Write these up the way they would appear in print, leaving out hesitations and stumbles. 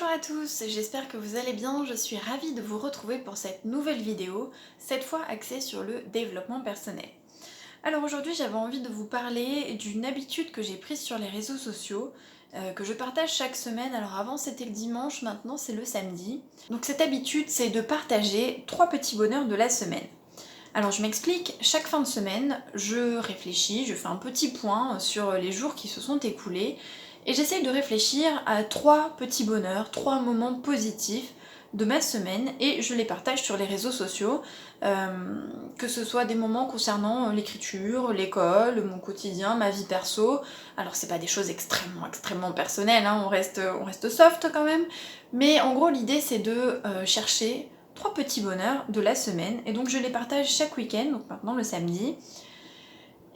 Bonjour à tous, j'espère que vous allez bien, je suis ravie de vous retrouver pour cette nouvelle vidéo, cette fois axée sur le développement personnel. Alors aujourd'hui j'avais envie de vous parler d'une habitude que j'ai prise sur les réseaux sociaux, que je partage chaque semaine. Alors avant c'était le dimanche, maintenant c'est le samedi. Donc cette habitude c'est de partager 3 petits bonheurs de la semaine. Alors je m'explique, chaque fin de semaine, je réfléchis, je fais un petit point sur les jours qui se sont écoulés et j'essaye de réfléchir à 3 petits bonheurs, 3 moments positifs de ma semaine et je les partage sur les réseaux sociaux, que ce soit des moments concernant l'écriture, l'école, mon quotidien, ma vie perso. Alors c'est pas des choses extrêmement personnelles, hein, on reste soft quand même, mais en gros l'idée c'est de chercher 3 petits bonheurs de la semaine, et donc je les partage chaque week-end, donc maintenant le samedi.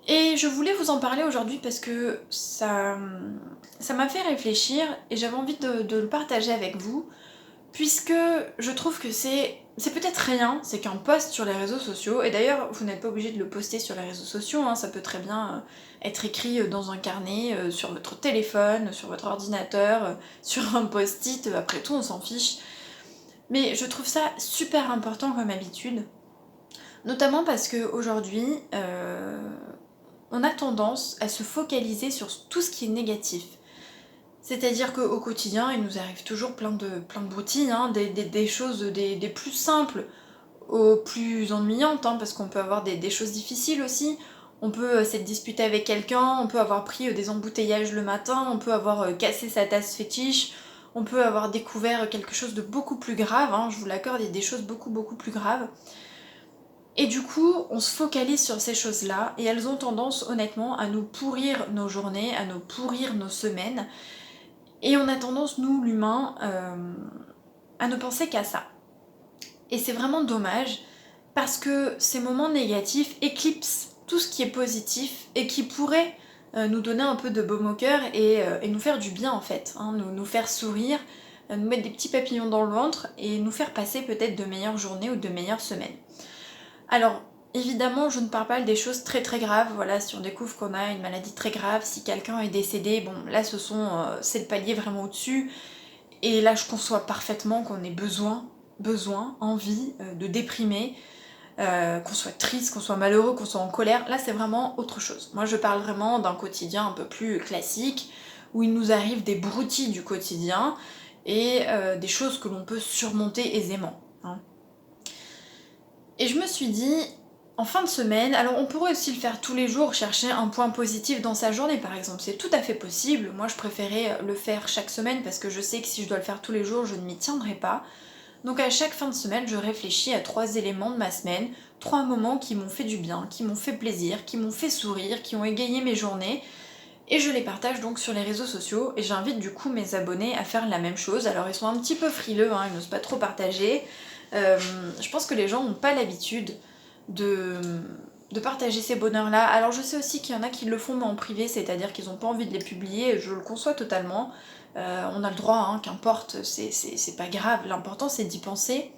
Et je voulais vous en parler aujourd'hui parce que ça m'a fait réfléchir et j'avais envie de le partager avec vous, puisque je trouve que c'est peut-être rien, c'est qu'un post sur les réseaux sociaux, et d'ailleurs vous n'êtes pas obligé de le poster sur les réseaux sociaux, hein, ça peut très bien être écrit dans un carnet, sur votre téléphone, sur votre ordinateur, sur un post-it, après tout on s'en fiche. Mais je trouve ça super important comme habitude, notamment parce qu'aujourd'hui, on a tendance à se focaliser sur tout ce qui est négatif. C'est-à-dire qu'au quotidien, il nous arrive toujours plein de broutilles, hein, des choses des plus simples aux plus ennuyantes, hein, parce qu'on peut avoir des choses difficiles aussi. On peut s'être disputé avec quelqu'un, on peut avoir pris des embouteillages le matin, on peut avoir cassé sa tasse fétiche, on peut avoir découvert quelque chose de beaucoup plus grave, hein, je vous l'accorde, il y a des choses beaucoup plus graves. Et du coup, on se focalise sur ces choses-là, et elles ont tendance honnêtement à nous pourrir nos journées, à nous pourrir nos semaines, et on a tendance, nous l'humain, à ne penser qu'à ça. Et c'est vraiment dommage, parce que ces moments négatifs éclipsent tout ce qui est positif et qui pourrait nous donner un peu de baume au cœur et nous faire du bien en fait, hein, nous faire sourire, nous mettre des petits papillons dans le ventre et nous faire passer peut-être de meilleures journées ou de meilleures semaines. Alors évidemment je ne parle pas des choses très graves, voilà, si on découvre qu'on a une maladie très grave, si quelqu'un est décédé, bon là c'est le palier vraiment au-dessus, et là je conçois parfaitement qu'on ait besoin, envie de déprimer, qu'on soit triste, qu'on soit malheureux, qu'on soit en colère, là c'est vraiment autre chose. Moi je parle vraiment d'un quotidien un peu plus classique, où il nous arrive des broutilles du quotidien, et des choses que l'on peut surmonter aisément, hein. Et je me suis dit, en fin de semaine, alors on pourrait aussi le faire tous les jours, chercher un point positif dans sa journée par exemple, c'est tout à fait possible. Moi je préférais le faire chaque semaine parce que je sais que si je dois le faire tous les jours, je ne m'y tiendrai pas. Donc à chaque fin de semaine, je réfléchis à 3 éléments de ma semaine, 3 moments qui m'ont fait du bien, qui m'ont fait plaisir, qui m'ont fait sourire, qui ont égayé mes journées, et je les partage donc sur les réseaux sociaux, et j'invite du coup mes abonnés à faire la même chose. Alors ils sont un petit peu frileux, hein, ils n'osent pas trop partager. Je pense que les gens n'ont pas l'habitude de, de partager ces bonheurs-là. Alors je sais aussi qu'il y en a qui le font mais en privé, c'est-à-dire qu'ils n'ont pas envie de les publier, je le conçois totalement. On a le droit, hein, qu'importe, c'est pas grave, l'important c'est d'y penser.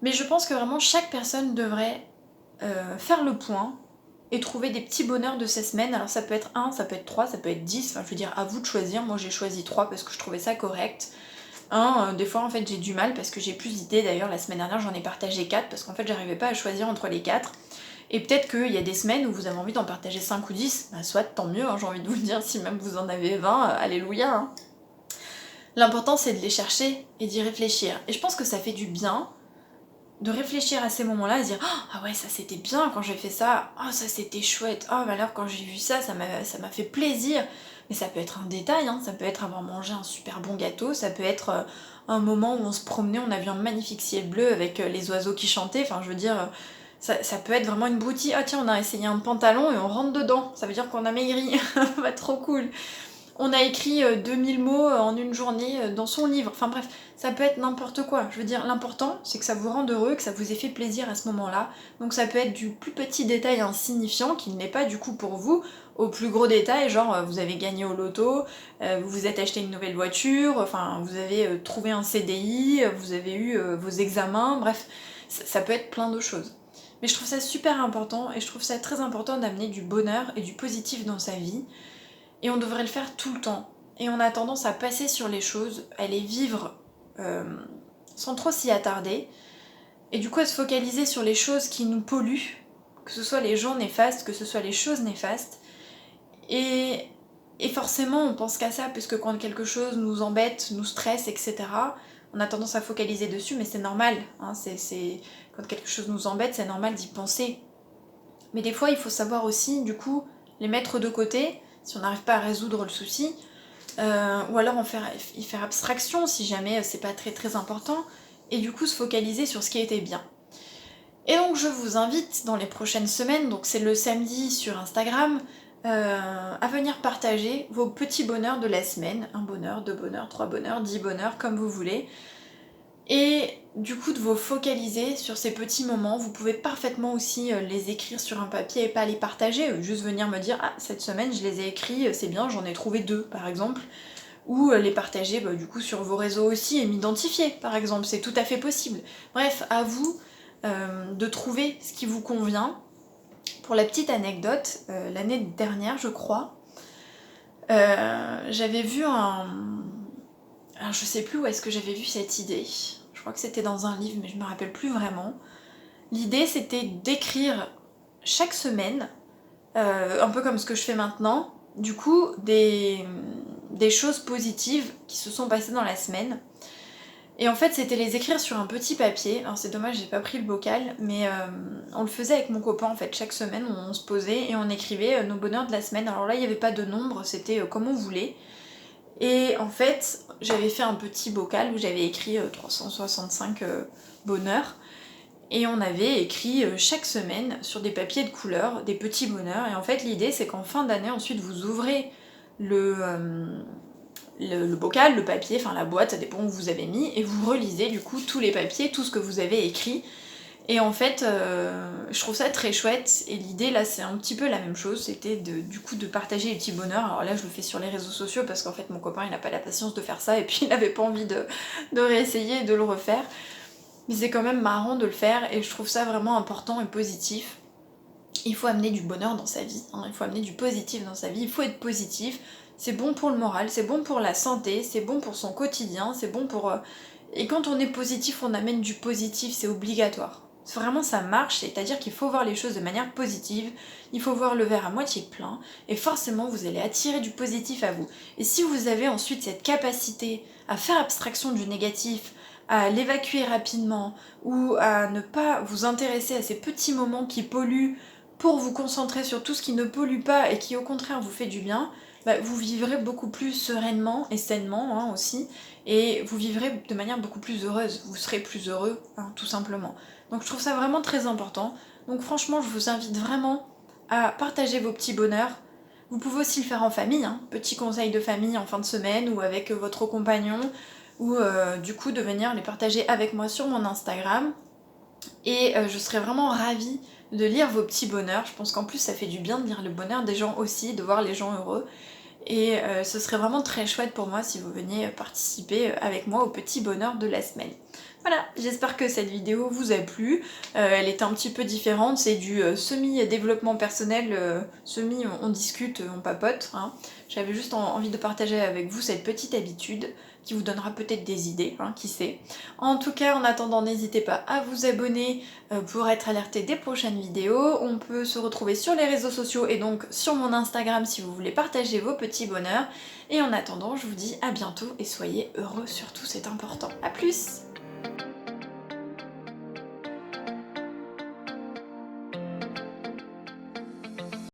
Mais je pense que vraiment chaque personne devrait faire le point et trouver des petits bonheurs de ces semaines. Alors ça peut être 1, ça peut être 3, ça peut être 10, enfin je veux dire à vous de choisir. Moi j'ai choisi 3 parce que je trouvais ça correct. Des fois en fait j'ai du mal parce que j'ai plus d'idées, d'ailleurs la semaine dernière j'en ai partagé 4 parce qu'en fait j'arrivais pas à choisir entre les 4. Et peut-être qu'il y a des semaines où vous avez envie d'en partager 5 ou 10, bah soit tant mieux, hein, j'ai envie de vous dire, si même vous en avez 20, alléluia, hein. L'important c'est de les chercher et d'y réfléchir. Et je pense que ça fait du bien de réfléchir à ces moments-là, de dire ah ouais ça c'était bien quand j'ai fait ça, ah ça c'était chouette, ah bah alors quand j'ai vu ça, ça m'a fait plaisir. Mais ça peut être un détail, hein, ça peut être avoir mangé un super bon gâteau, ça peut être un moment où on se promenait, on a vu un magnifique ciel bleu avec les oiseaux qui chantaient, enfin je veux dire, ça peut être vraiment une broutille, ah tiens on a essayé un pantalon et on rentre dedans, ça veut dire qu'on a maigri, bah trop cool. On a écrit 2000 mots en une journée dans son livre, enfin bref, ça peut être n'importe quoi. Je veux dire, l'important c'est que ça vous rende heureux, que ça vous ait fait plaisir à ce moment-là. Donc ça peut être du plus petit détail insignifiant qui n'est pas du coup pour vous, au plus gros détail, genre vous avez gagné au loto, vous vous êtes acheté une nouvelle voiture, enfin vous avez trouvé un CDI, vous avez eu vos examens, bref, ça peut être plein de choses. Mais je trouve ça super important et je trouve ça très important d'amener du bonheur et du positif dans sa vie. Et on devrait le faire tout le temps. et on a tendance à passer sur les choses, à les vivre sans trop s'y attarder, et du coup à se focaliser sur les choses qui nous polluent, que ce soit les gens néfastes, que ce soit les choses néfastes, et, et forcément on pense qu'à ça, puisque quand quelque chose nous embête, nous stresse, etc., on a tendance à focaliser dessus, mais c'est normal, hein, quand quelque chose nous embête, c'est normal d'y penser. Mais des fois il faut savoir aussi, du coup, les mettre de côté, si on n'arrive pas à résoudre le souci, ou alors y faire abstraction si jamais c'est pas très très important, et du coup se focaliser sur ce qui était bien. Et donc je vous invite dans les prochaines semaines, donc c'est le samedi sur Instagram, à venir partager vos petits bonheurs de la semaine, 1 bonheur, 2 bonheurs, 3 bonheurs, 10 bonheurs, comme vous voulez, et du coup de vous focaliser sur ces petits moments. Vous pouvez parfaitement aussi les écrire sur un papier et pas les partager, juste venir me dire « Ah, cette semaine je les ai écrits, c'est bien, j'en ai trouvé 2 par exemple », ou les partager du coup sur vos réseaux aussi et m'identifier par exemple, c'est tout à fait possible. Bref, à vous de trouver ce qui vous convient. Pour la petite anecdote, l'année dernière je crois, j'avais vu alors je sais plus où est-ce que j'avais vu cette idée, je crois que c'était dans un livre mais je me rappelle plus vraiment. L'idée c'était d'écrire chaque semaine, un peu comme ce que je fais maintenant, du coup des choses positives qui se sont passées dans la semaine. Et en fait c'était les écrire sur un petit papier, alors c'est dommage j'ai pas pris le bocal, mais on le faisait avec mon copain en fait, chaque semaine on se posait et on écrivait nos bonheurs de la semaine. Alors là il n'y avait pas de nombre, c'était comme on voulait. Et en fait j'avais fait un petit bocal où j'avais écrit 365 bonheurs. Et on avait écrit chaque semaine sur des papiers de couleur des petits bonheurs. Et en fait l'idée c'est qu'en fin d'année ensuite vous ouvrez le bocal, le papier, enfin la boîte, ça dépend où vous avez mis, et vous relisez du coup tous les papiers, tout ce que vous avez écrit. Et en fait, je trouve ça très chouette, et l'idée là c'est un petit peu la même chose, c'était du coup de partager les petits bonheurs. Alors là je le fais sur les réseaux sociaux parce qu'en fait mon copain il n'a pas la patience de faire ça, et puis il n'avait pas envie de réessayer et de le refaire. Mais c'est quand même marrant de le faire, et je trouve ça vraiment important et positif. Il faut amener du bonheur dans sa vie, hein, il faut amener du positif dans sa vie, il faut être positif. C'est bon pour le moral, c'est bon pour la santé, c'est bon pour son quotidien, c'est bon pour... Et quand on est positif, on amène du positif, c'est obligatoire. Vraiment ça marche, c'est-à-dire qu'il faut voir les choses de manière positive, il faut voir le verre à moitié plein, et forcément vous allez attirer du positif à vous. Et si vous avez ensuite cette capacité à faire abstraction du négatif, à l'évacuer rapidement, ou à ne pas vous intéresser à ces petits moments qui polluent pour vous concentrer sur tout ce qui ne pollue pas et qui au contraire vous fait du bien, vous vivrez beaucoup plus sereinement et sainement hein, aussi, et vous vivrez de manière beaucoup plus heureuse, vous serez plus heureux, hein, tout simplement. Donc je trouve ça vraiment très important, donc franchement je vous invite vraiment à partager vos petits bonheurs. Vous pouvez aussi le faire en famille, hein, petit conseil de famille en fin de semaine ou avec votre compagnon, ou du coup de venir les partager avec moi sur mon Instagram, et je serais vraiment ravie de lire vos petits bonheurs. Je pense qu'en plus ça fait du bien de lire le bonheur des gens aussi, de voir les gens heureux. Et ce serait vraiment très chouette pour moi si vous veniez participer avec moi au petit bonheur de la semaine. Voilà, j'espère que cette vidéo vous a plu. Elle est un petit peu différente, c'est du semi-développement personnel, on discute, on papote. Hein. J'avais juste envie de partager avec vous cette petite habitude qui vous donnera peut-être des idées, hein, qui sait. En tout cas, en attendant, n'hésitez pas à vous abonner pour être alerté des prochaines vidéos. On peut se retrouver sur les réseaux sociaux et donc sur mon Instagram si vous voulez partager vos petits bonheurs. Et en attendant, je vous dis à bientôt et soyez heureux surtout, c'est important. A plus!